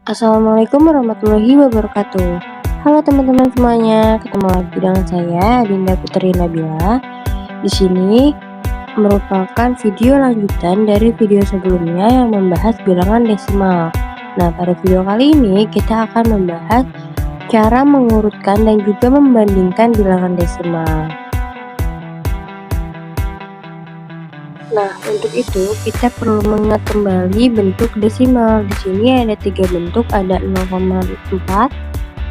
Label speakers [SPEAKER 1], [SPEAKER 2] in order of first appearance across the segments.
[SPEAKER 1] Assalamualaikum warahmatullahi wabarakatuh. Halo teman-teman semuanya, ketemu lagi dengan saya Dinda Putri Nabila. Di sini merupakan video lanjutan dari video sebelumnya yang membahas bilangan desimal. Nah, pada video kali ini kita akan membahas cara mengurutkan dan juga membandingkan bilangan desimal. Nah, untuk itu kita perlu mengingat kembali bentuk desimal. Di sini ada 3 bentuk, ada 0,4,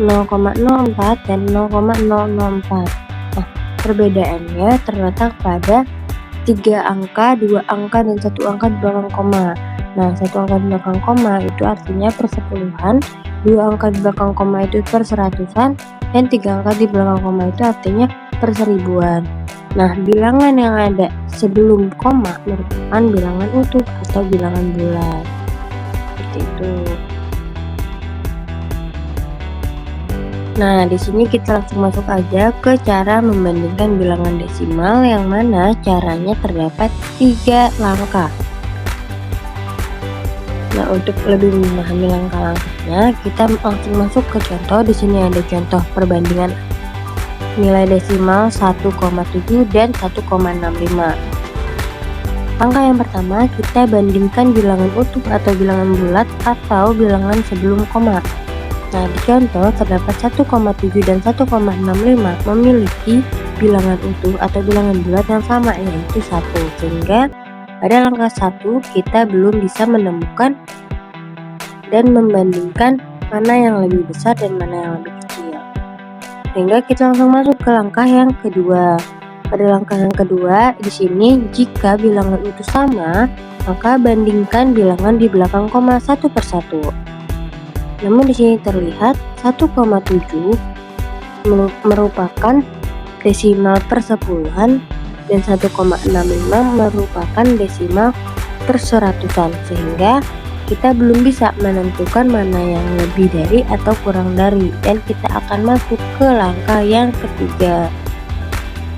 [SPEAKER 1] 0,04 dan 0,004. Nah, perbedaannya terletak pada 3 angka, 2 angka dan 1 angka di belakang koma. Nah, 1 angka di belakang koma itu artinya persepuluhan, 2 angka di belakang koma itu perseratusan, dan 3 angka di belakang koma itu artinya perseribuan. Nah, bilangan yang ada sebelum koma merupakan bilangan utuh atau bilangan bulat. Seperti itu. Nah, di sini kita langsung masuk aja ke cara membandingkan bilangan desimal yang mana caranya terdapat 3 langkah. Nah, untuk lebih memahami langkah-langkahnya, kita langsung masuk ke contoh. Di sini ada contoh perbandingan nilai desimal 1,7 dan 1,65. Langkah yang pertama, kita bandingkan bilangan utuh atau bilangan bulat atau bilangan sebelum koma. Nah, di contoh terdapat 1,7 dan 1,65 memiliki bilangan utuh atau bilangan bulat yang sama, yaitu 1. Sehingga pada langkah 1 kita belum bisa menemukan dan membandingkan mana yang lebih besar dan mana yang lebih kecil. Sehingga kita langsung masuk ke langkah yang kedua. Pada langkah yang kedua, di sini jika bilangan utuh sama, maka bandingkan bilangan di belakang koma satu persatu. Namun di sini terlihat 1,7 merupakan desimal persepuluhan dan 1,65 merupakan desimal perseratusan, sehingga kita belum bisa menentukan mana yang lebih dari atau kurang dari, dan kita akan masuk ke langkah yang ketiga.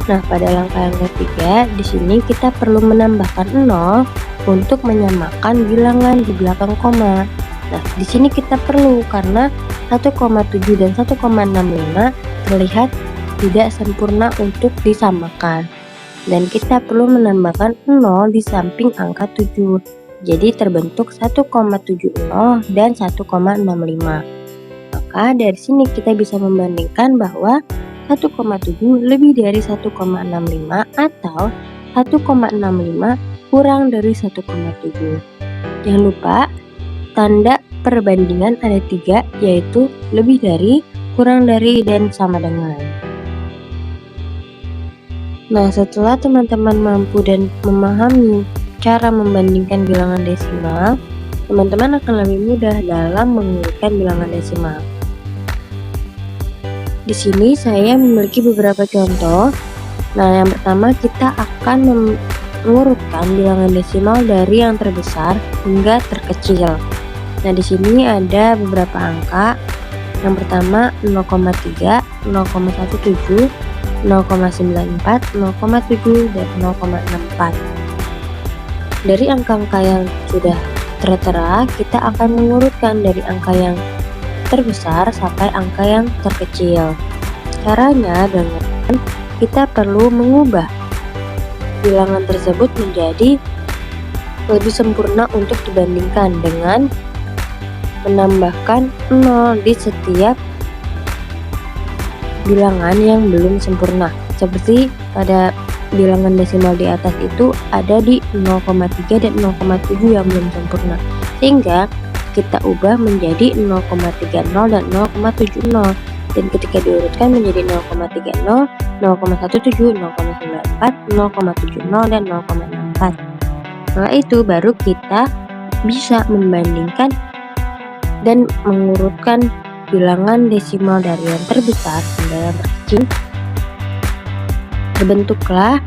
[SPEAKER 1] Nah, pada langkah yang ketiga di sini kita perlu menambahkan 0 untuk menyamakan bilangan di belakang koma. Nah, di sini kita perlu karena 1,7 dan 1,65 terlihat tidak sempurna untuk disamakan. Dan kita perlu menambahkan 0 di samping angka 7. Jadi terbentuk 1,70 dan 1,65. Maka dari sini kita bisa membandingkan bahwa 1,7 lebih dari 1,65 atau 1,65 kurang dari 1,7. Jangan lupa tanda perbandingan ada 3, yaitu lebih dari, kurang dari, dan sama dengan. Nah, setelah teman-teman mampu dan memahami cara membandingkan bilangan desimal, teman-teman akan lebih mudah dalam mengurutkan bilangan desimal. Di sini saya memiliki beberapa contoh. Nah, yang pertama kita akan mengurutkan bilangan desimal dari yang terbesar hingga terkecil. Nah, di sini ada beberapa angka. Yang pertama 0,3, 0,17, 0,94, 0,7, dan 0,64. Dari angka-angka yang sudah tertera, kita akan mengurutkan dari angka yang terbesar sampai angka yang terkecil. Caranya dengan kita perlu mengubah bilangan tersebut menjadi lebih sempurna untuk dibandingkan dengan menambahkan 0 di setiap bilangan yang belum sempurna. Seperti pada bilangan desimal di atas itu ada di 0,3 dan 0,7 yang belum sempurna. Sehingga kita ubah menjadi 0,30 dan 0,70, dan ketika diurutkan menjadi 0,30, 0,17, 0,94, 0,70, dan 0,64. Setelah itu baru kita bisa membandingkan dan mengurutkan bilangan desimal dari yang terbesar hingga yang terkecil. Terbentuklah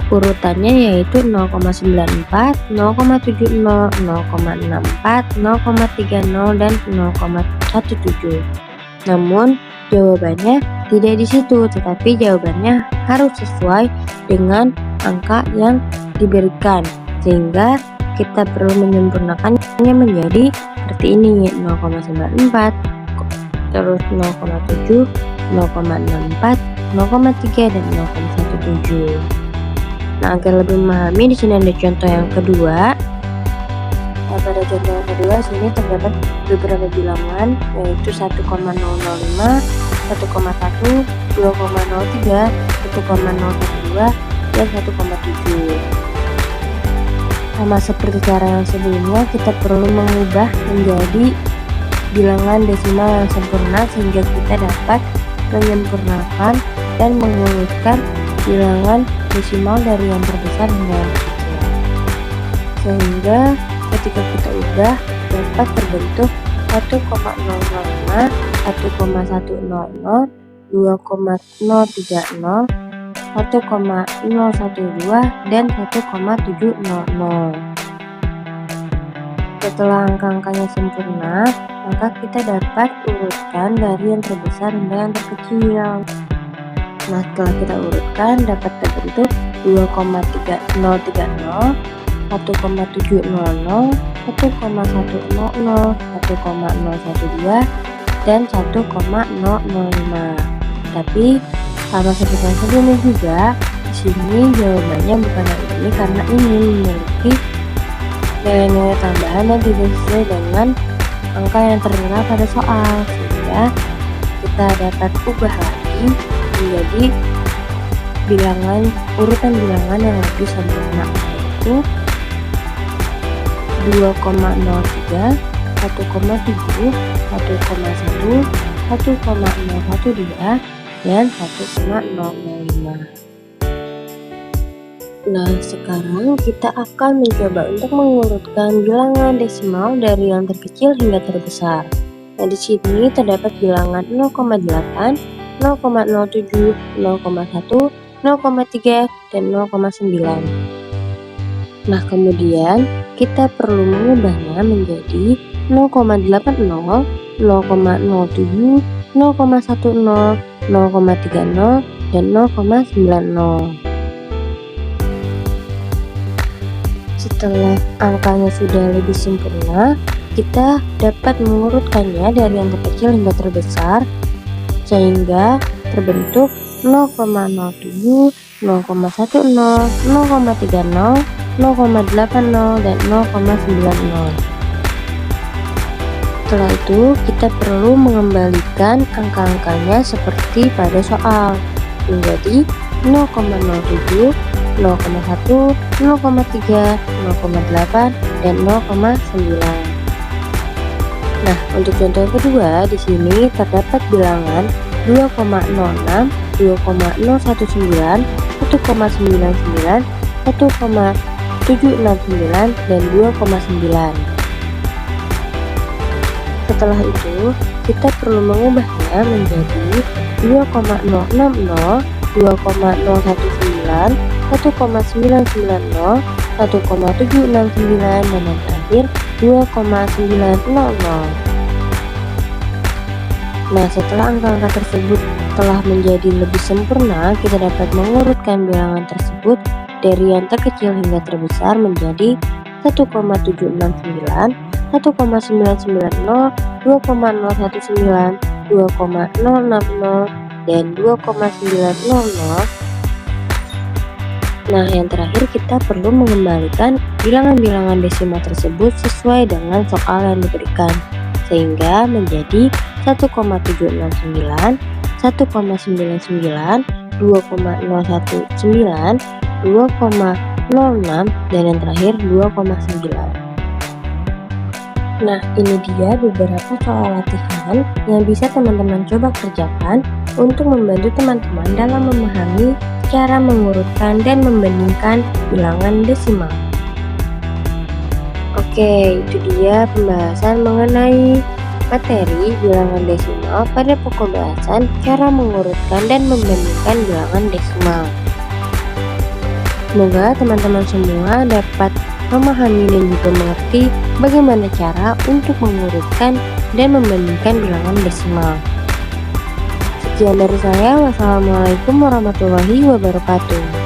[SPEAKER 1] urutannya, yaitu 0,94, 0,70, 0,64, 0,30, dan 0,17. Namun jawabannya tidak di situ, tetapi jawabannya harus sesuai dengan angka yang diberikan, sehingga kita perlu menyempurnakannya menjadi seperti ini, 0,94, terus 0,7, 0,64, 0,3, dan 0,17. Nah, agar lebih memahami, di sini ada contoh yang kedua. Nah, pada contoh yang kedua sini terdapat beberapa bilangan, yaitu 1,005, 1,1, 2,03, 1,012, dan 1,7. Sama seperti cara yang sebelumnya, kita perlu mengubah menjadi bilangan desimal yang sempurna sehingga kita dapat menyempurnakan dan mengurutkan bilangan desimal dari yang terbesar hingga yang terkecil. Sehingga ketika kita ubah dapat terbentuk 1,005, 1,100, 2,030, 1,012, dan 1,700. Setelah angka-angkanya sempurna, maka kita dapat urutkan dari yang terbesar hingga yang terkecil. Nah, setelah kita urutkan dapat terbentuk 2,3030, 1,700, 1,100, 1,012, dan 1,005. Tapi sama seperti yang sebelumnya juga, di sini jawabannya bukan yang ini karena ini memiliki nilai-nilai tambahan yang tidak sesuai dengan angka yang tertera pada soal, sehingga kita dapat ubah lagi menjadi urutan bilangan yang lebih sempurna, yaitu 2,03, 1,7, 1,1, 1,012, dan 1,005. Nah, sekarang kita akan mencoba untuk mengurutkan bilangan desimal dari yang terkecil hingga terbesar. Nah, di sini terdapat bilangan 0,8, 0,07, 0,1, 0,3, dan 0,9. Nah, kemudian kita perlu mengubahnya menjadi 0,80, 0,07, 0,10, 0,30, dan 0,90. Setelah angkanya sudah lebih sempurna, kita dapat mengurutkannya dari yang terkecil hingga terbesar sehingga terbentuk 0,07, 0,10, 0,30, 0,80, dan 0,90. Setelah itu, kita perlu mengembalikan angka-angkanya seperti pada soal menjadi 0,07, 0,1, 0,3, 0,8, dan 0,9. Nah, untuk contoh yang kedua, di sini terdapat bilangan 2,06, 2,019, 1,99, 1,769, dan 2,9. Setelah itu, kita perlu mengubahnya menjadi 2,060, 2,019, 1,990, 1,769, dan yang terakhir 2,900. Nah, setelah angka-angka tersebut telah menjadi lebih sempurna, kita dapat mengurutkan bilangan tersebut dari yang terkecil hingga terbesar menjadi 1,769, 1,990, 2,019, 2,060, dan 2,900. Nah, yang terakhir kita perlu mengembalikan bilangan-bilangan desimal tersebut sesuai dengan soal yang diberikan, sehingga menjadi 1,769, 1,99, 2,019, 2,06, dan yang terakhir 2,9. Nah, ini dia beberapa soal latihan yang bisa teman-teman coba kerjakan untuk membantu teman-teman dalam memahami cara mengurutkan dan membandingkan bilangan desimal. Oke, itu dia pembahasan mengenai materi bilangan desimal pada pokok bahasan cara mengurutkan dan membandingkan bilangan desimal. Semoga teman-teman semua dapat memahami dan juga mengerti bagaimana cara untuk mengurutkan dan membandingkan bilangan desimal. Sekian dari saya. Wassalamualaikum warahmatullahi wabarakatuh.